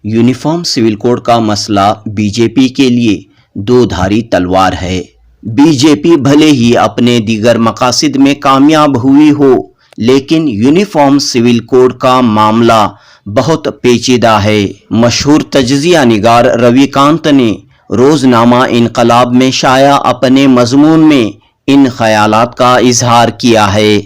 Uniform civil code का मसला BJP के लिए दो धारी तलवार है। बीजेपी भले ही अपने दीगर मकासद में कामयाब हुई हो, लेकिन यूनिफॉर्म सिविल कोड का मामला बहुत पेचीदा है। मशहूर तज्जिया निगार रविकांत ने रोजनामा इनकलाब में शाया अपने मजमून में इन ख्यालात का इजहार किया है।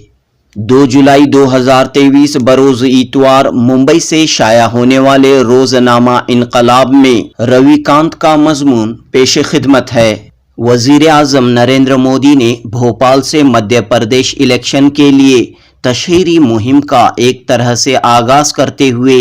2 जुलाई 2023 बरोज इतवार मुंबई से शाया होने वाले रोजनामा इनकलाब में रविकांत का मजमून पेश खिदमत है। वजीर आजम नरेंद्र मोदी ने भोपाल से मध्य प्रदेश इलेक्शन के लिए तशहीरी मुहिम का एक तरह से आगाज करते हुए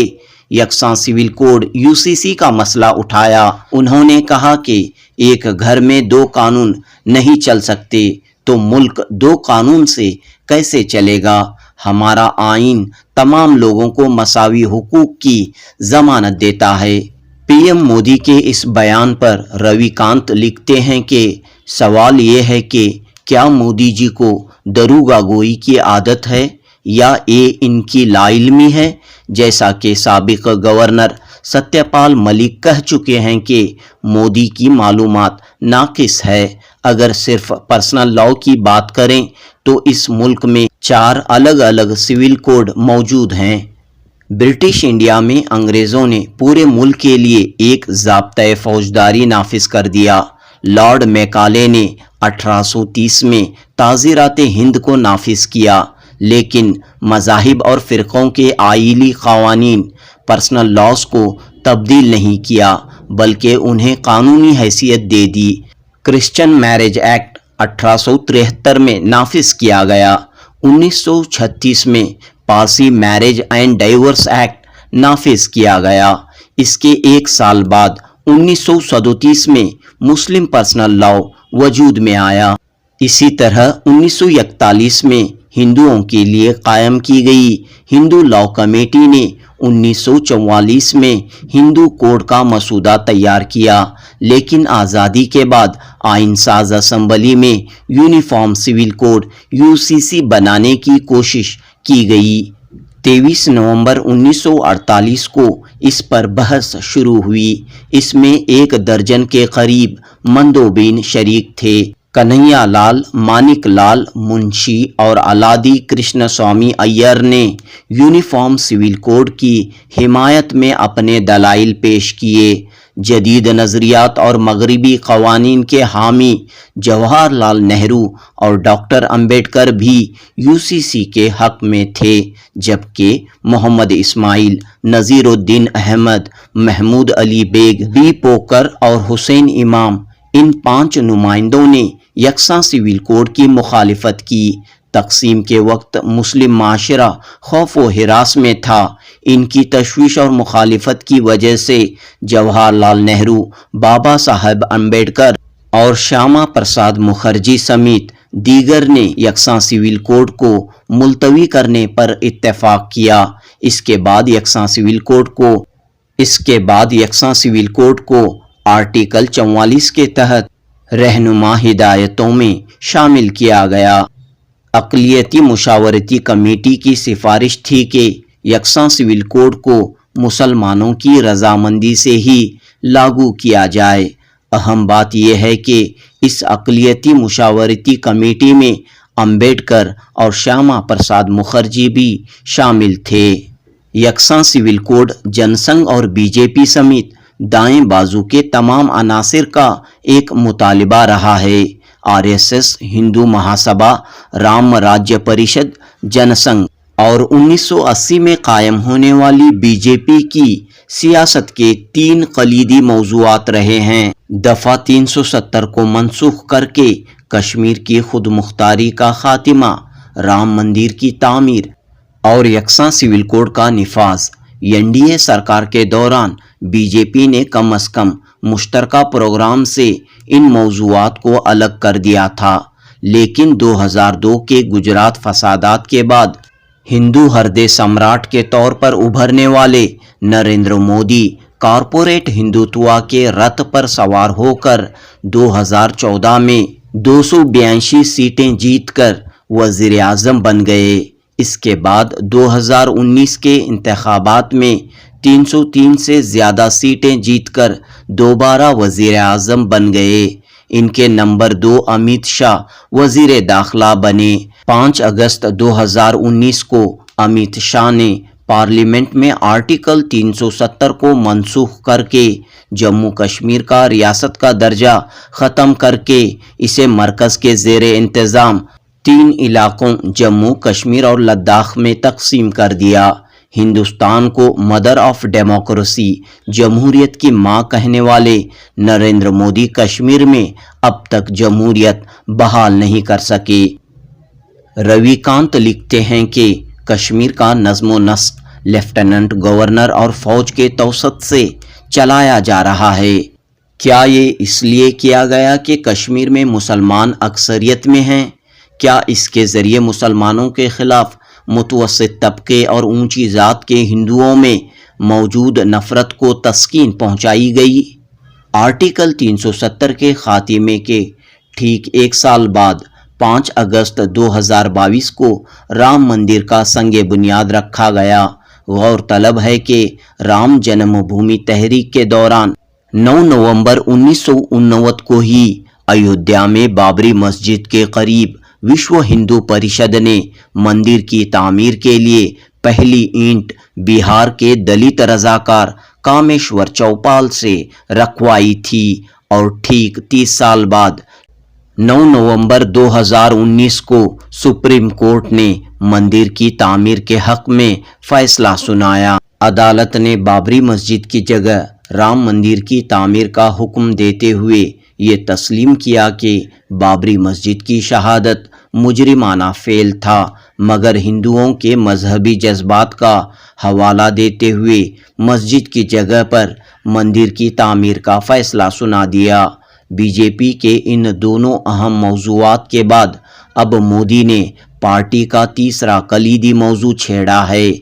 यकसा सिविल कोड यूसीसी का मसला उठाया। उन्होंने कहा कि एक घर में 2 कानून नहीं चल सकते तो मुल्क 2 कानून से कैसे चलेगा। हमारा आइन तमाम लोगों को मसावी हुकूक की जमानत देता है। पीएम मोदी के इस बयान पर रविकांत लिखते हैं कि सवाल ये है कि क्या मोदी जी को दरोगा गोई की आदत है या ये इनकी लाइल्मी है। जैसा कि साबिक गवर्नर सत्यपाल मलिक कह चुके हैं कि मोदी की मालूमात नाकिस है। अगर सिर्फ पर्सनल लॉ की बात करें तो इस मुल्क में 4 अलग अलग सिविल कोड मौजूद हैं। ब्रिटिश इंडिया में अंग्रेज़ों ने पूरे मुल्क के लिए एक ज़ाब्ता फौजदारी नाफिज कर दिया। लॉर्ड मैकाले ने 1830 में ताज़ीरात हिंद को नाफिज किया, लेकिन मज़ाहिब और फ़िरक़ों के आइली क़वानीन पर्सनल लॉज को तब्दील नहीं किया, बल्कि उन्हें कानूनी हैसियत दे दी। क्रिश्चियन मैरिज एक्ट 1873 में नाफिज किया गया। 1936 में Parsi marriage and divorce act नाफिज किया गया। इसके 1 साल बाद 1937 में मुस्लिम पर्सनल लॉ वजूद में आया। इसी तरह 1941 में हिंदुओं के लिए कायम की गई हिंदू लॉ कमेटी ने 1944 में हिंदू कोड का मसूदा तैयार किया, लेकिन आज़ादी के बाद आइन साज असम्बली में यूनिफॉर्म सिविल कोड यूसीसी बनाने की कोशिश की गई। 23 नवंबर 1948 को इस पर बहस शुरू हुई। इसमें 1 दर्जन के करीब मंदोबीन शरीक थे। कन्हैया लाल, मानिक लाल मुंशी और अलादी कृष्ण स्वामी अय्यर ने यूनिफॉर्म सिविल कोड की हिमायत में अपने दलाइल पेश किए। जदीद नज़रियात और मगरबी क़वानीन के हामी जवाहरलाल नेहरू और डॉक्टर अंबेडकर भी यूसीसी के हक़ में थे, जबकि मोहम्मद इस्माइल, नज़ीरुद्दीन अहमद, महमूद अली बेग, बी पोकर और हुसैन इमाम, इन 5 नुमाइंदों ने यकसा सिविल कोड की मुखालिफत की। तकसीम के वक्त मुस्लिम माशरा खौफ व हिरास में था। इनकी तशवीश और मुखालिफत की वजह से जवाहरलाल नेहरू, बाबा साहब अम्बेडकर और श्यामा प्रसाद मुखर्जी समेत दीगर ने यकसा सिविल कोड को मुलतवी करने पर इत्तेफाक किया। इसके बाद यकसा सिविल कोड को आर्टिकल 44 के तहत रहनुमा हिदायतों में शामिल किया गया। अक़लियती मुशावरती कमेटी की सिफारिश थी कि यकसा सिविल कोड को मुसलमानों की रजामंदी से ही लागू किया जाए। अहम बात यह है कि इस अक़लियती मुशावरती कमेटी में अंबेडकर और श्यामा प्रसाद मुखर्जी भी शामिल थे। यकसा सिविल कोड जनसंघ और बीजेपी समेत दाएं बाजू के तमाम अनासिर का एक मुतालिबा रहा है। आरएसएस, हिंदू महासभा, राम राज्य परिषद, जनसंघ और 1980 में कायम होने वाली बीजेपी की सियासत के 3 कलीदी मौज़ूआत रहे हैं। दफ़ा 370 को मनसूख करके कश्मीर की खुद मुख्तारी का खात्मा, राम मंदिर की तामीर और यकसा सिविल कोड का निफाज। एनडीए सरकार के दौरान बीजेपी ने कम अज़ कम मुश्तरका प्रोग्राम से इन मौज़ूआत को अलग कर दिया था, लेकिन 2002 के गुजरात फसादात के बाद हिंदू हृदय सम्राट के तौर पर उभरने वाले नरेंद्र मोदी कॉरपोरेट हिंदुत्व के रथ पर सवार होकर 2014 में 282 सीटें जीतकर वज़ीर आज़म बन गए। इसके बाद 2019 के इंतखाबात में 303 से ज्यादा सीटें जीतकर दोबारा वजीर आजम बन गए। इनके नंबर 2 अमित शाह वजीर दाखिला बने। 5 अगस्त 2019 को अमित शाह ने पार्लियामेंट में आर्टिकल 370 को मनसूख करके जम्मू कश्मीर का रियासत का दर्जा ख़त्म करके इसे मरकज़ के ज़ेरे इंतज़ाम 3 इलाकों जम्मू कश्मीर और लद्दाख में तकसीम कर दिया। हिंदुस्तान को मदर ऑफ डेमोक्रेसी, जमहूरियत की मां कहने वाले नरेंद्र मोदी कश्मीर में अब तक जमहूरियत बहाल नहीं कर सके। रविकांत लिखते हैं कि कश्मीर का नज़्म नस्क लेफ्टिनेंट गवर्नर और फौज के तौसत से चलाया जा रहा है। क्या ये इसलिए किया गया कि कश्मीर में मुसलमान अक्सरियत में हैं? क्या इसके ज़रिए मुसलमानों के ख़िलाफ़ मुतवस्सित तबके और ऊंची ज़ात के हिंदुओं में मौजूद नफ़रत को तस्कीन पहुंचाई गई? आर्टिकल 370 के खात्मे के ठीक 1 साल बाद 5 अगस्त 2022 को राम मंदिर का संगे बुनियाद रखा गया। गौरतलब है कि राम जन्मभूमि तहरीक के दौरान 9 नवंबर 1989 को ही अयोध्या में बाबरी मस्जिद के करीब विश्व हिंदू परिषद ने मंदिर की तामीर के लिए पहली ईंट बिहार के दलित रजाकार कामेश्वर चौपाल से रखवाई थी और ठीक 30 साल बाद 9 नवंबर 2019 को सुप्रीम कोर्ट ने मंदिर की तामीर के हक में फैसला सुनाया। अदालत ने बाबरी मस्जिद की जगह राम मंदिर की तामीर का हुक्म देते हुए ये तस्लीम किया कि बाबरी मस्जिद की शहादत मुजरिमाना फेल था, मगर हिंदुओं के मजहबी जज्बात का हवाला देते हुए मस्जिद की जगह पर मंदिर की तामीर का फैसला सुना दिया। बीजेपी के इन दोनों अहम मौज़ूआत के बाद अब मोदी ने पार्टी का तीसरा कलीदी मौजू छेड़ा है।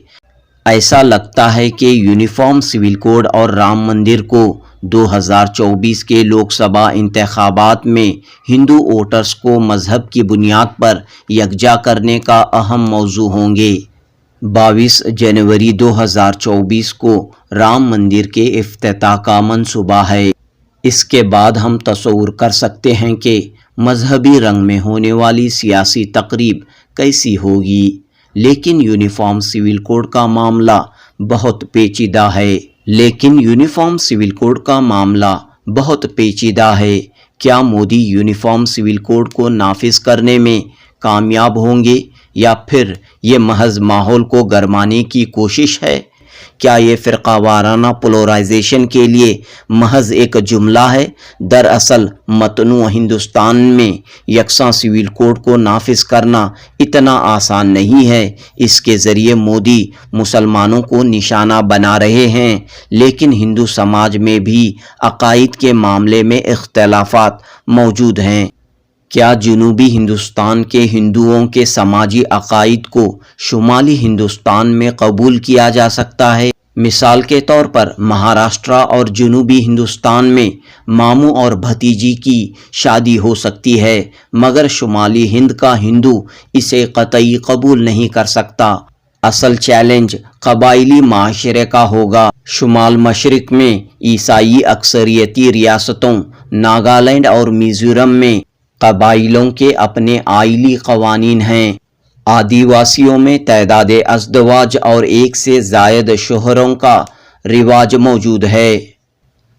ऐसा लगता है कि यूनिफॉर्म सिविल कोड और राम मंदिर को 2024 के लोकसभा इंतखाबात में हिंदू वोटर्स को मजहब की बुनियाद पर यकजा करने का अहम मौजू होंगे। 22 जनवरी 2024 को राम मंदिर के इफ्तिताह का मंसूबा है। इसके बाद हम तसव्वुर कर सकते हैं कि मजहबी रंग में होने वाली सियासी तकरीब कैसी होगी। लेकिन यूनिफॉर्म सिविल कोड का मामला बहुत पेचीदा है। क्या मोदी यूनिफॉर्म सिविल कोड को नाफिज करने में कामयाब होंगे या फिर ये महज माहौल को गरमाने की कोशिश है? क्या ये फ़िरक़ावाराना पोलराइजेशन के लिए महज एक जुमला है? दरअसल मतनू हिंदुस्तान में यकसा सिविल कोड को नाफिज करना इतना आसान नहीं है। इसके ज़रिए मोदी मुसलमानों को निशाना बना रहे हैं, लेकिन हिंदू समाज में भी अक़ाइद के मामले में इख्तिलाफ़ात मौजूद हैं। क्या जनूबी हिंदुस्तान के हिंदुओं के समाजी अक़ाइद को शुमाली हिंदुस्तान में कबूल किया जा सकता है? मिसाल के तौर पर महाराष्ट्र और जनूबी हिंदुस्तान में मामू और भतीजी की शादी हो सकती है, मगर शुमाली हिंद का हिंदू इसे कतई कबूल नहीं कर सकता। असल चैलेंज कबाइली माशरे का होगा। शुमाल मशरिक में ईसाई अक्सरियती रियासतों नागालैंड और मिज़ोरम में कबाइलों के अपने आइली कवानीन हैं। आदिवासियों में तैदाद अज़दवाज और एक से ज़ायद शोहरों का रिवाज मौजूद है।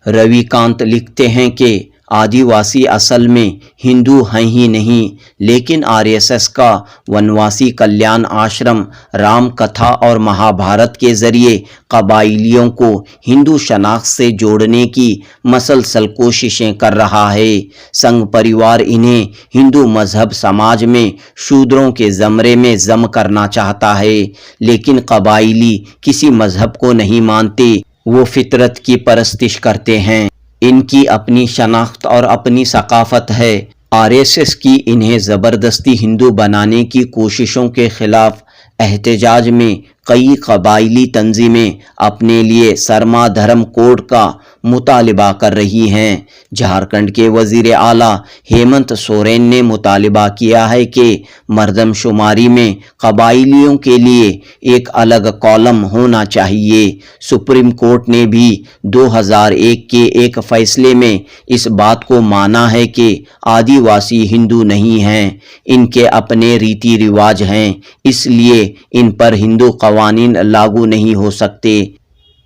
रविकांत लिखते हैं कि आदिवासी असल में हिंदू हैं ही नहीं, लेकिन आरएसएस का वनवासी कल्याण आश्रम राम कथा और महाभारत के ज़रिए कबाइलियों को हिंदू शनाख्त से जोड़ने की मसलसल कोशिशें कर रहा है। संघ परिवार इन्हें हिंदू मजहब समाज में शूद्रों के ज़मरे में ज़म करना चाहता है, लेकिन कबाइली किसी मजहब को नहीं मानते, वो फितरत की परस्तिश करते हैं। इनकी अपनी शनाख्त और अपनी सकाफत है। आरएसएस की इन्हें ज़बरदस्ती हिंदू बनाने की कोशिशों के खिलाफ एहतजाज में कई कबाइली तंजीमें अपने लिए सरमा धर्म कोड का مطالبہ کر رہی ہیں۔ جھارکھنڈ کے وزیر اعلیٰ ہیمنت سورین نے مطالبہ کیا ہے کہ مردم شماری میں قبائلیوں کے لیے ایک الگ کالم ہونا چاہیے۔ سپریم کورٹ نے بھی 2001 کے ایک فیصلے میں اس بات کو مانا ہے کہ آدیواسی ہندو نہیں ہیں، ان کے اپنے ریتی رواج ہیں، اس لیے ان پر ہندو قوانین لاگو نہیں ہو سکتے۔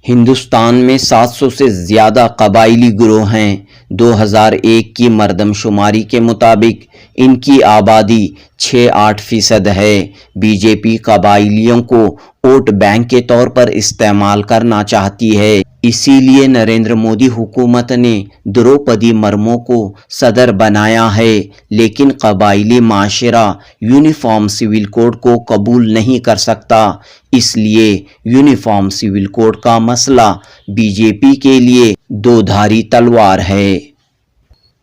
ہندوستان میں 700 سے زیادہ قبائلی گروہ ہیں۔ 2001 کی مردم شماری کے مطابق ان کی آبادی 6-8% ہے۔ بی جے پی قبائلیوں کو ووٹ بینک کے طور پر استعمال کرنا چاہتی ہے، اسی لیے نریندر مودی حکومت نے دروپدی مرمو کو صدر بنایا ہے، لیکن قبائلی معاشرہ یونیفارم سول کوڈ کو قبول نہیں کر سکتا، اس لیے یونیفارم سول کوڈ کا مسئلہ بی جے پی کے لیے دو دھاری تلوار ہے۔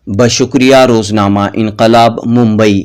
بشکریہ روزنامہ انقلاب، ممبئی۔